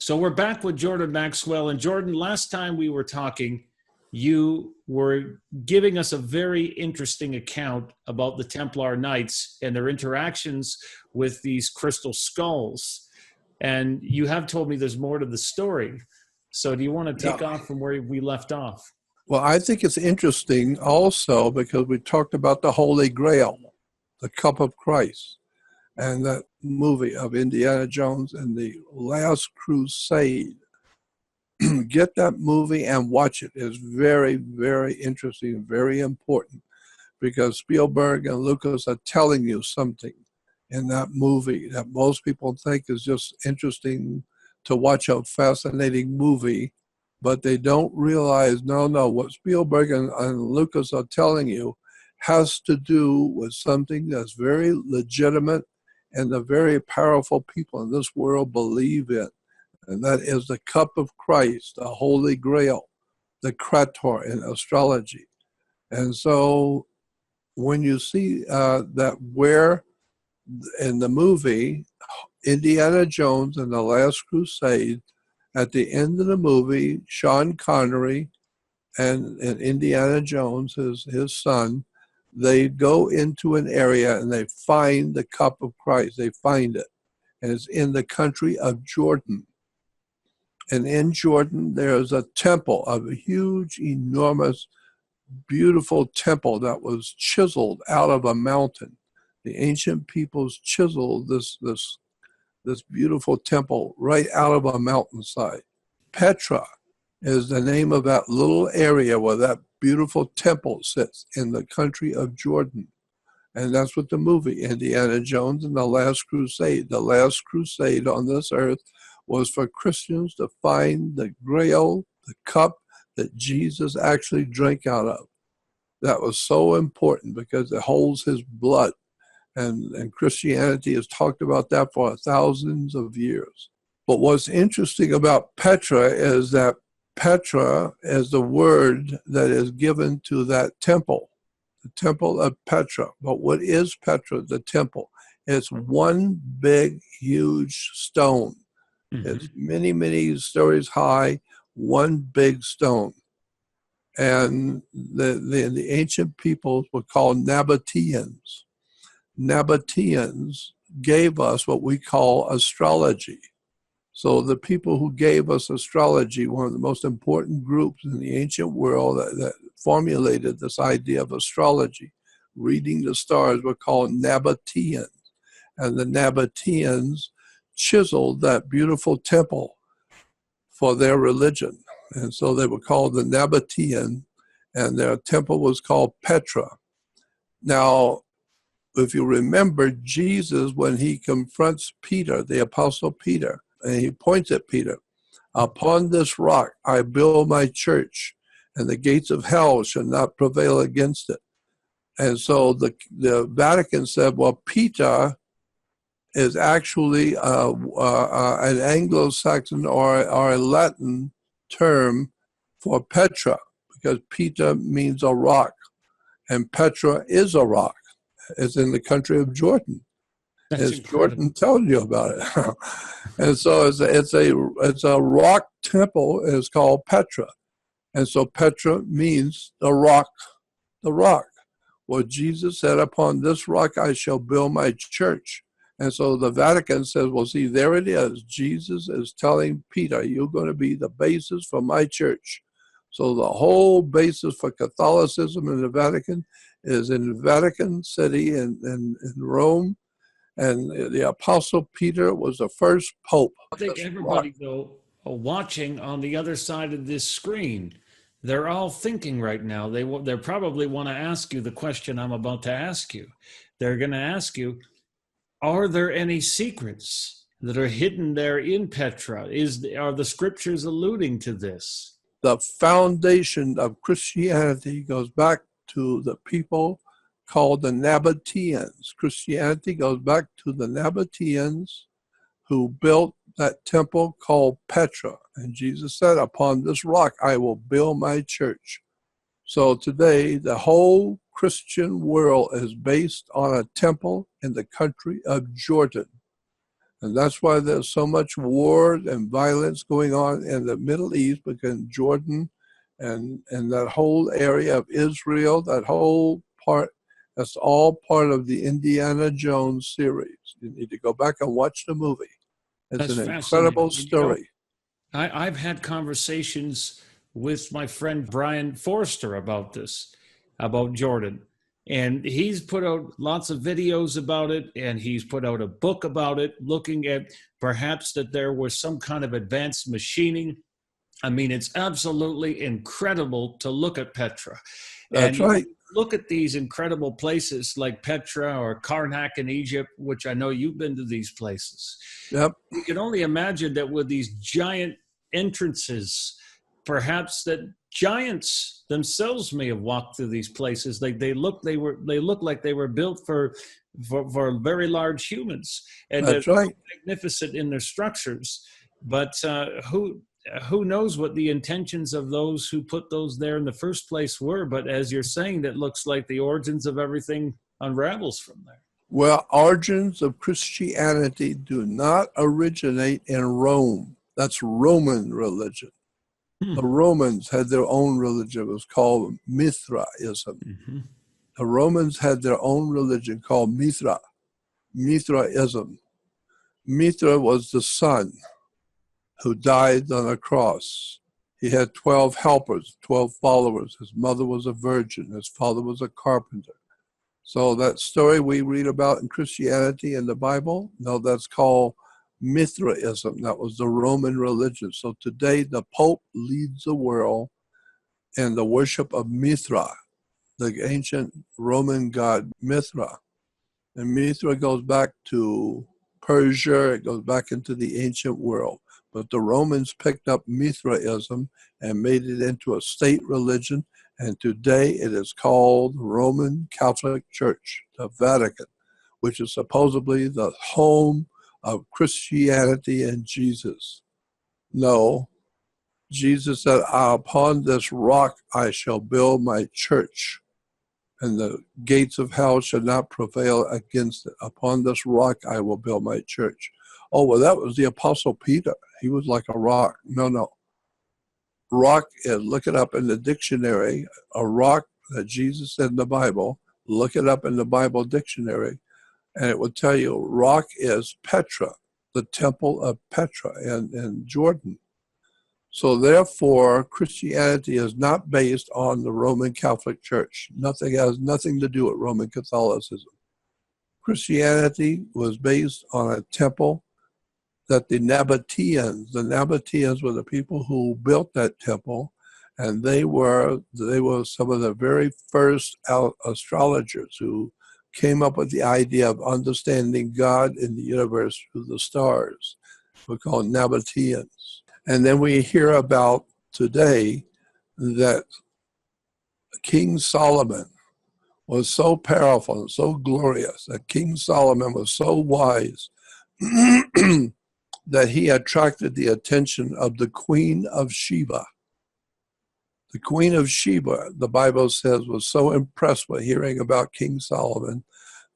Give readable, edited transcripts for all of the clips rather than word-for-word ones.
So we're back with Jordan Maxwell. And Jordan, last time we were talking, you were giving us a very interesting account about the Templar Knights and their interactions with these crystal skulls. And you have told me there's more to the story. So do you want to take off from where we left off? Well, I think it's interesting also because we talked about the Holy Grail, the Cup of Christ, and that movie of Indiana Jones and the Last Crusade. Get that movie and watch it. It's very, very interesting and very important because Spielberg and Lucas are telling you something in that movie that most people think is just interesting to watch, a fascinating movie, but they don't realize, no, what Spielberg and Lucas are telling you has to do with something that's very legitimate and the very powerful people in this world believe in. And that is the Cup of Christ, the Holy Grail, the Krator in astrology. And so when you see that where in the movie, Indiana Jones and the Last Crusade, at the end of the movie, Sean Connery and Indiana Jones, his son, they go into an area and they find the Cup of Christ. They find it. And it's in the country of Jordan. And in Jordan, there's a temple, of a huge, enormous, beautiful temple that was chiseled out of a mountain. The ancient peoples chiseled this beautiful temple right out of a mountainside. Petra is the name of that little area where that beautiful temple sits in the country of Jordan. And that's what the movie, Indiana Jones and the Last Crusade on this earth, was for Christians to find the grail, the cup that Jesus actually drank out of. That was so important because it holds his blood. And Christianity has talked about that for thousands of years. But what's interesting about Petra is that Petra is the word that is given to that temple, the temple of Petra. But what is Petra, the temple? It's one big, huge stone. Mm-hmm. It's many, many stories high, one big stone. And the ancient peoples were called Nabateans. Nabateans gave us what we call astrology. So the people who gave us astrology, one of the most important groups in the ancient world that formulated this idea of astrology, reading the stars, were called Nabateans. And the Nabateans chiseled that beautiful temple for their religion. And so they were called the Nabatean, and their temple was called Petra. Now, if you remember Jesus, when he confronts Peter, the Apostle Peter, and he points at Peter, upon this rock I build my church, and the gates of hell shall not prevail against it. And so the Vatican said, well, Peter is actually an Anglo-Saxon or a Latin term for Petra, because Peter means a rock, and Petra is a rock. It's in the country of Jordan. As Jordan told you about it. And so it's a rock temple. It's called Petra. And so Petra means the rock, the rock. Well, Jesus said, upon this rock I shall build my church. And so the Vatican says, well, see, there it is. Jesus is telling Peter, you're going to be the basis for my church. So the whole basis for Catholicism in the Vatican is in Vatican City in Rome. And the Apostle Peter was the first pope. I think everybody, though, watching on the other side of this screen, they're all thinking right now. They probably want to ask you the question I'm about to ask you. They're going to ask you, are there any secrets that are hidden there in Petra? Are the scriptures alluding to this? The foundation of Christianity goes back to the people called the Nabateans. Christianity goes back to the Nabateans who built that temple called Petra. And Jesus said, upon this rock I will build my church. So today, the whole Christian world is based on a temple in the country of Jordan. And that's why there's so much war and violence going on in the Middle East between Jordan and that whole area of Israel, that whole part. That's all part of the Indiana Jones series. You need to go back and watch the movie. It's That's an fascinating. incredible story. I've had conversations with my friend Brian Forster about this, about Jordan. And he's put out lots of videos about it, and he's put out a book about it, looking at perhaps that there was some kind of advanced machining. I mean, it's absolutely incredible to look at Petra. That's And right. look at these incredible places like Petra or Karnak in Egypt, which I know you've been to these places. Yep. You can only imagine that with these giant entrances, perhaps that giants themselves may have walked through these places. They look like they were built for very large humans, and they're That's right. magnificent in their structures. But who knows what the intentions of those who put those there in the first place were? But as you're saying, that looks like the origins of everything unravels from there. Well, origins of Christianity do not originate in Rome. That's Roman religion. The Romans had their own religion. It was called Mithraism. Mm-hmm. The Romans had their own religion called Mithraism. Mithra was the son who died on a cross. He had 12 helpers, 12 followers. His mother was a virgin. His father was a carpenter. So that story we read about in Christianity in the Bible, no, that's called Mithraism. That was the Roman religion. So today the Pope leads the world in the worship of Mithra, the ancient Roman god Mithra. And Mithra goes back to Persia. It goes back into the ancient world. But the Romans picked up Mithraism and made it into a state religion. And today it is called Roman Catholic Church, the Vatican, which is supposedly the home of Christianity and Jesus. No, Jesus said, upon this rock I shall build my church, and the gates of hell shall not prevail against it. Upon this rock I will build my church. Oh, well, that was the Apostle Peter. He was like a rock. No. Rock is, look it up in the dictionary, a rock that Jesus said in the Bible. Look it up in the Bible dictionary, and it will tell you rock is Petra, the temple of Petra in Jordan. So therefore, Christianity is not based on the Roman Catholic Church. Has nothing to do with Roman Catholicism. Christianity was based on a temple that the Nabateans were the people who built that temple, and they were some of the very first astrologers who came up with the idea of understanding God in the universe through the stars. We're called Nabateans. And then we hear about today that King Solomon was so powerful and so glorious, that King Solomon was so wise that he attracted the attention of the Queen of Sheba. The Queen of Sheba, the Bible says, was so impressed with hearing about King Solomon,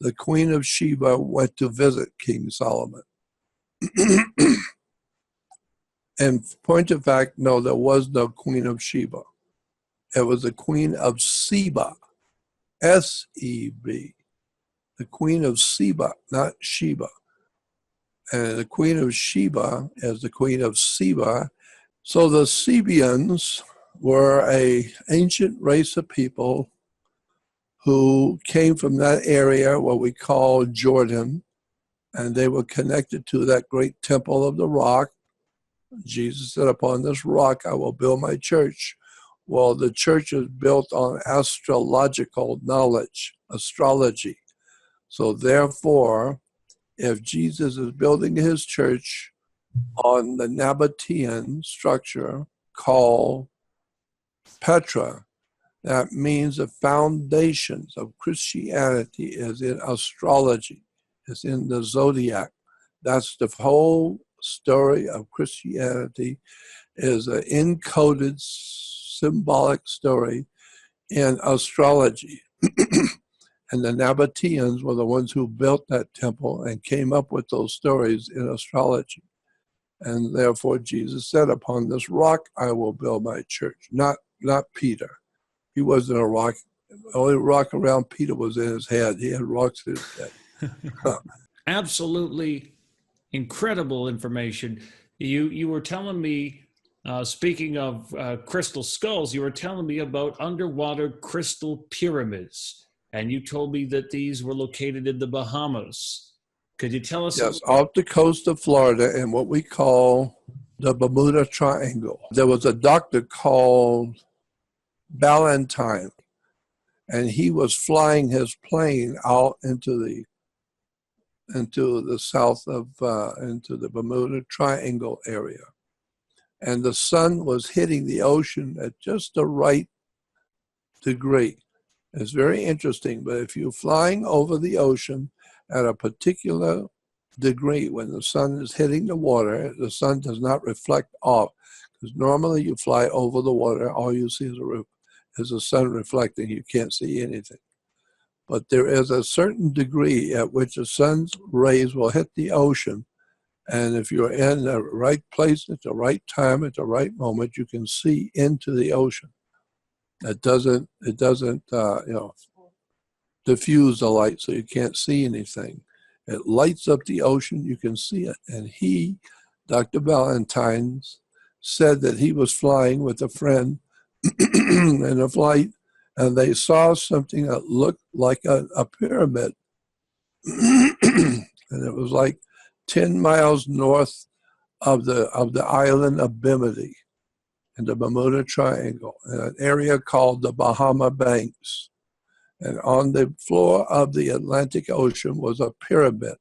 the Queen of Sheba went to visit King Solomon. And point of fact, no, there was no Queen of Sheba. It was the Queen of Seba, S-E-B. The Queen of Seba, not Sheba. And the Queen of Sheba is the Queen of Seba. So the Sebians were an ancient race of people who came from that area, what we call Jordan, and they were connected to that great temple of the rock. Jesus said, upon this rock I will build my church. Well, the church is built on astrological knowledge, astrology. So therefore, if Jesus is building his church on the Nabatean structure called Petra, that means the foundations of Christianity is in astrology, is in the zodiac. That's the whole story of Christianity, is an encoded symbolic story in astrology. And the Nabateans were the ones who built that temple and came up with those stories in astrology. And therefore Jesus said, upon this rock I will build my church, not Peter. He wasn't a rock. The only rock around Peter was in his head. He had rocks in his head. Absolutely incredible information. You were telling me, speaking of crystal skulls, you were telling me about underwater crystal pyramids, and you told me that these were located in the Bahamas. Could you tell us? Yes, off the coast of Florida in what we call the Bermuda Triangle. There was a doctor called Ballantyne, and he was flying his plane out into the south of into the Bermuda Triangle area, and the sun was hitting the ocean at just the right degree. It's very interesting, but if you're flying over the ocean at a particular degree when the sun is hitting the water, the sun does not reflect off, because normally you fly over the water, all you see is the sun reflecting, you can't see anything. But there is a certain degree at which the sun's rays will hit the ocean, and if you're in the right place at the right time, at the right moment, you can see into the ocean. It doesn't diffuse the light, so you can't see anything. It lights up the ocean, you can see it. And Dr. Ballantyne, said that he was flying with a friend in a flight, and they saw something that looked like a pyramid. And it was like 10 miles north of the island of Bimini in the Bermuda Triangle, in an area called the Bahama Banks. And on the floor of the Atlantic Ocean was a pyramid.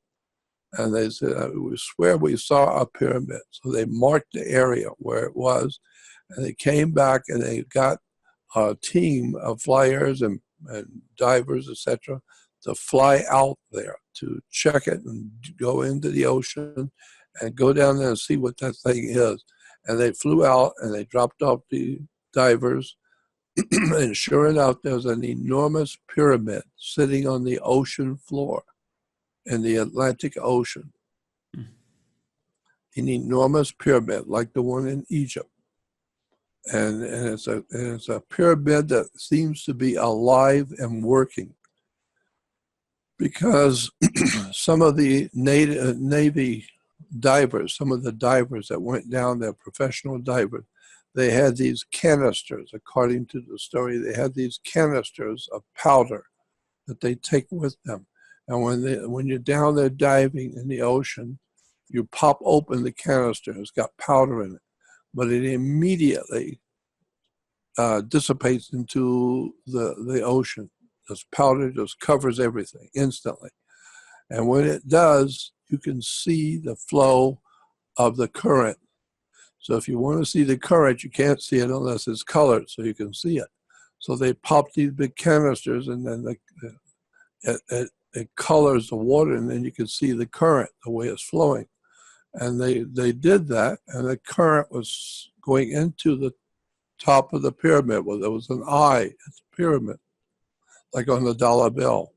And they said, we swear we saw a pyramid. So they marked the area where it was, and they came back and they got a team of flyers and divers, etc., to fly out there to check it and go into the ocean and go down there and see what that thing is. And they flew out and they dropped off the divers. And sure enough, there's an enormous pyramid sitting on the ocean floor in the Atlantic Ocean. An enormous pyramid like the one in Egypt. And it's a pyramid that seems to be alive and working, because some of the Navy divers, some of the divers that went down there, professional divers, they had these canisters, according to the story, they had these canisters of powder that they take with them. And when you're down there diving in the ocean, you pop open the canister, it's got powder in it, but it immediately dissipates into the ocean. This powder just covers everything instantly. And when it does, you can see the flow of the current. So if you want to see the current, you can't see it unless it's colored, so you can see it. So they pop these big canisters, and then it colors the water, and then you can see the current, the way it's flowing. And they did that, and the current was going into the top of the pyramid. Well, there was an eye at the pyramid, like on the dollar bill.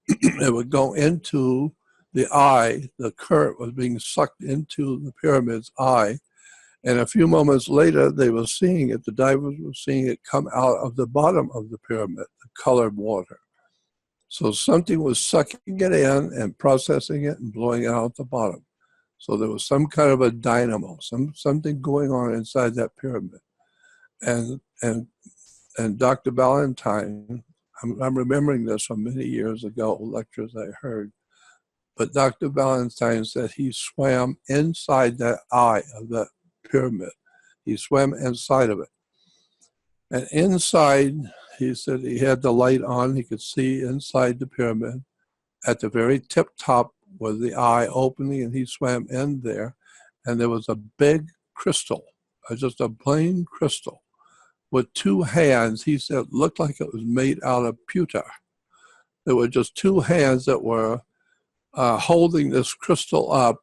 It would go into the eye. The current was being sucked into the pyramid's eye. And a few moments later, they were seeing it, the divers were seeing it come out of the bottom of the pyramid, the colored water. So something was sucking it in and processing it and blowing it out the bottom. So there was some kind of a dynamo, something going on inside that pyramid. And Dr. Ballantyne, I'm remembering this from many years ago, lectures I heard, but Dr. Ballantyne said he swam inside that eye of that pyramid. He swam inside of it. And inside, he said he had the light on, he could see inside the pyramid. At the very tip top was the eye opening, and he swam in there, and there was a big crystal, just a plain crystal, with two hands. He said it looked like it was made out of pewter. There were just two hands that were holding this crystal up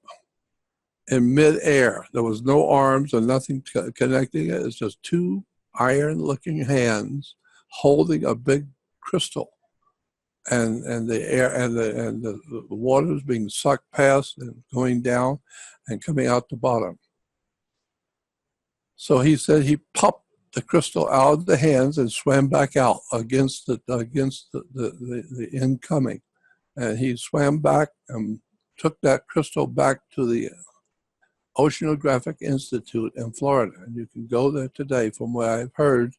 in midair. There was no arms or nothing connecting it. It's just two iron-looking hands holding a big crystal. and the air and the water is being sucked past and going down and coming out the bottom. So he said he popped the crystal out of the hands and swam back out against the incoming, and he swam back and took that crystal back to the Oceanographic Institute in Florida. And you can go there today. From what I've heard,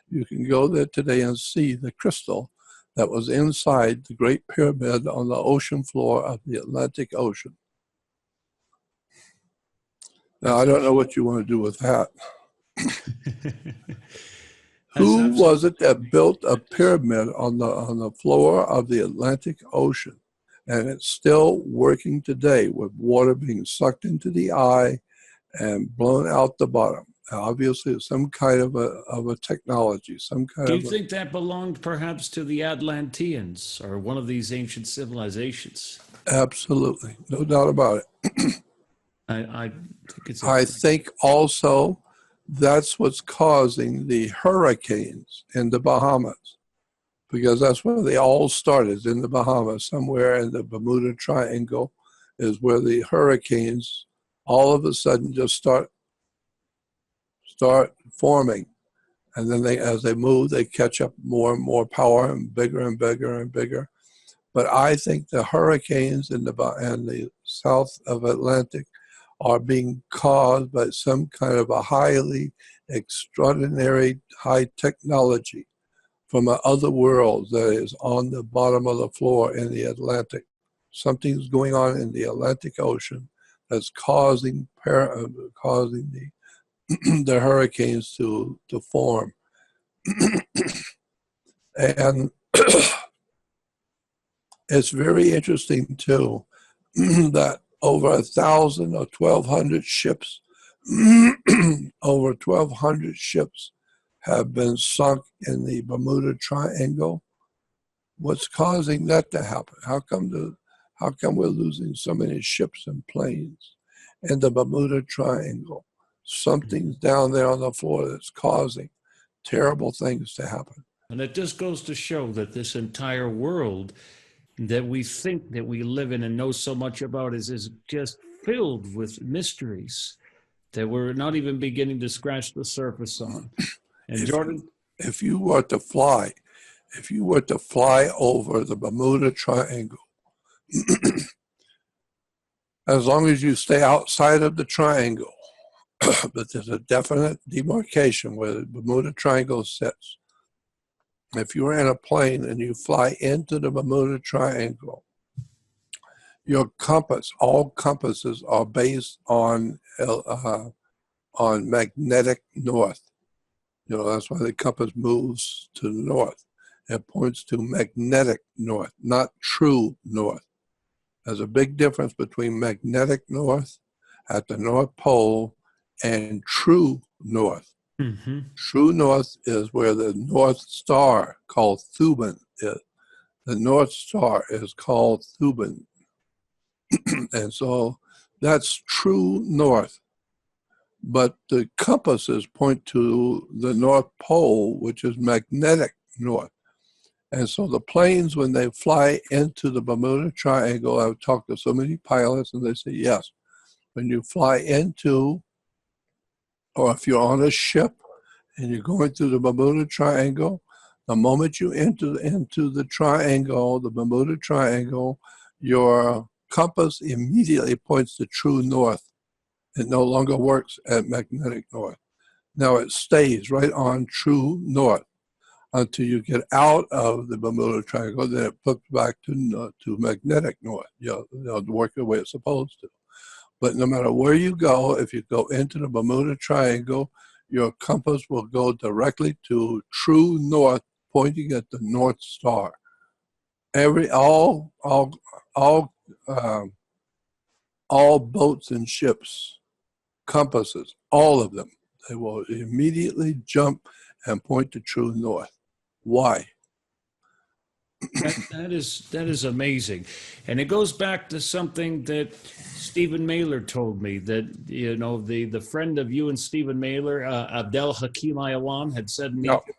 you can go there today and see the crystal that was inside the Great Pyramid on the ocean floor of the Atlantic Ocean. Now, I don't know what you want to do with that. Who was it that built a pyramid on the floor of the Atlantic Ocean? And it's still working today with water being sucked into the eye and blown out the bottom. Obviously, it's some kind of a technology, some kind Do of. you think that belonged perhaps to the Atlanteans or one of these ancient civilizations? Absolutely, no doubt about it. I think it's. I think also that's what's causing the hurricanes in the Bahamas, because that's where they all started, in the Bahamas. Somewhere in the Bermuda Triangle is where the hurricanes all of a sudden just start forming. And then as they move, they catch up more and more power and bigger and bigger and bigger. But I think the hurricanes in the south of Atlantic are being caused by some kind of a highly extraordinary high technology from other worlds that is on the bottom of the floor in the Atlantic. Something's going on in the Atlantic Ocean that's causing the the hurricanes to form. And it's very interesting too that over 1,000 or 1,200 ships, over 1,200 ships have been sunk in the Bermuda Triangle. What's causing that to happen? How come we're losing so many ships and planes in the Bermuda Triangle? Something's down there on the floor that's causing terrible things to happen. And it just goes to show that this entire world that we think that we live in and know so much about is just filled with mysteries that we're not even beginning to scratch the surface on. And Jordan, if you were to fly over the Bermuda Triangle, as long as you stay outside of the triangle, but there's a definite demarcation where the Bermuda Triangle sits. If you're in a plane and you fly into the Bermuda Triangle, your compass, all compasses are based on magnetic north. You know, that's why the compass moves to the north. It points to magnetic north, not true north. There's a big difference between magnetic north at the North Pole and true north. mm-hmm. True north is where the North Star, called Thuban, is. The North Star is called Thuban. And so that's true north. But the compasses point to the North Pole, which is magnetic north. And so the planes, when they fly into the Bermuda Triangle, I've talked to so many pilots and they say, yes, when you fly into, or if you're on a ship and you're going through the Bermuda Triangle, the moment you enter into the triangle, the Bermuda Triangle, your compass immediately points to true north. It no longer works at magnetic north. Now it stays right on true north until you get out of the Bermuda Triangle, then it flips back to magnetic north, work the way it's supposed to. But no matter where you go, if you go into the Bermuda Triangle, your compass will go directly to true north, pointing at the North Star. All boats and ships, compasses, all of them, they will immediately jump and point to true north. Why? That is amazing. And it goes back to something that Stephen Mailer told me, that, you know, the friend of you and Stephen Mailer, Abdel Hakim Ayawan, had said in Egypt,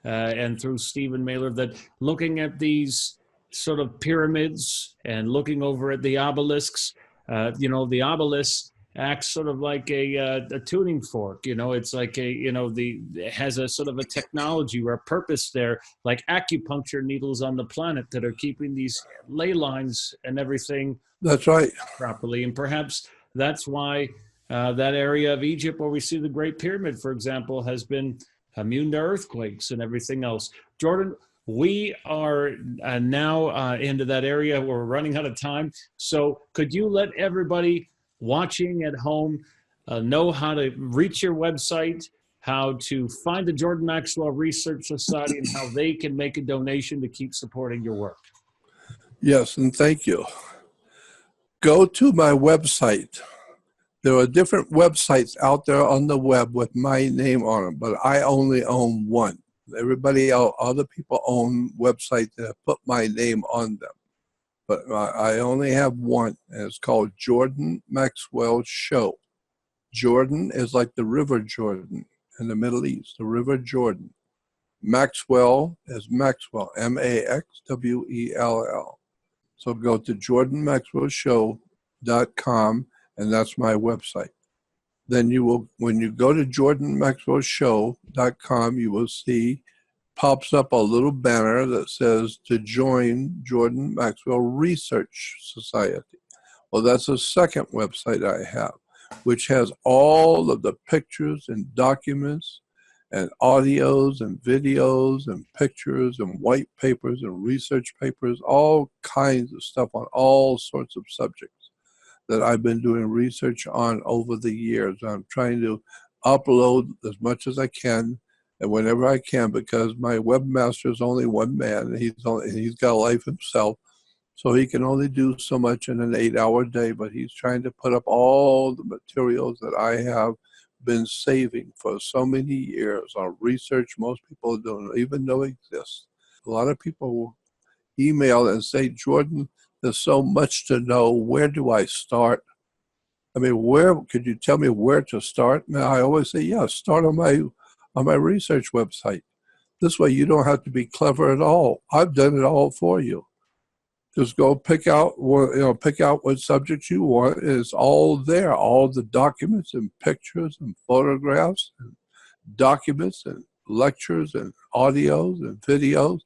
and through Stephen Mailer, that looking at these sort of pyramids and looking over at the obelisks. The obelisk acts sort of like a tuning fork. It's like it has a sort of a technology or a purpose there, like acupuncture needles on the planet that are keeping these ley lines and everything That's right. properly. And perhaps that's why that area of Egypt where we see the Great Pyramid, for example, has been immune to earthquakes and everything else. Jordan, we are now into that area where we're running out of time. So could you let everybody watching at home know how to reach your website, how to find the Jordan Maxwell Research Society, and how they can make a donation to keep supporting your work? Yes, and thank you. Go to my website. There are different websites out there on the web with my name on them, but I only own one. Everybody else, other people own websites that have put my name on them. But I only have one, and it's called Jordan Maxwell Show. Jordan is like the River Jordan in the Middle East, the River Jordan. Maxwell is Maxwell, Maxwell. So go to jordanmaxwellshow.com, and that's my website. Then you will, when you go to jordanmaxwellshow.com, you will see pops up a little banner that says to join Jordan Maxwell Research Society. Well, that's a second website I have, which has all of the pictures and documents and audios and videos and pictures and white papers and research papers, all kinds of stuff on all sorts of subjects that I've been doing research on over the years. I'm trying to upload as much as I can and whenever I can, because my webmaster is only one man, and he's got a life himself, so he can only do so much in an 8-hour day. But he's trying to put up all the materials that I have been saving for so many years on research most people don't even know exists. A lot of people will email and say, Jordan, there's so much to know. Where do I start? I mean, where could you tell me where to start? And I always say, yeah, start on my research website. This way you don't have to be clever at all. I've done it all for you. Just go pick out what subjects you want. It's all there, all the documents and pictures and photographs and documents and lectures and audios and videos.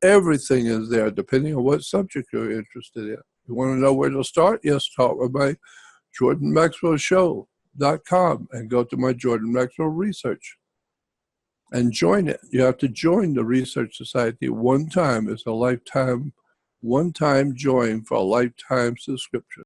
Everything is there, depending on what subject you're interested in. You want to know where to start? Yes, start with my jordanmaxwellshow.com and go to my Jordan Maxwell Research and join it. You have to join the Research Society one time. It's a lifetime, one-time join for a lifetime subscription.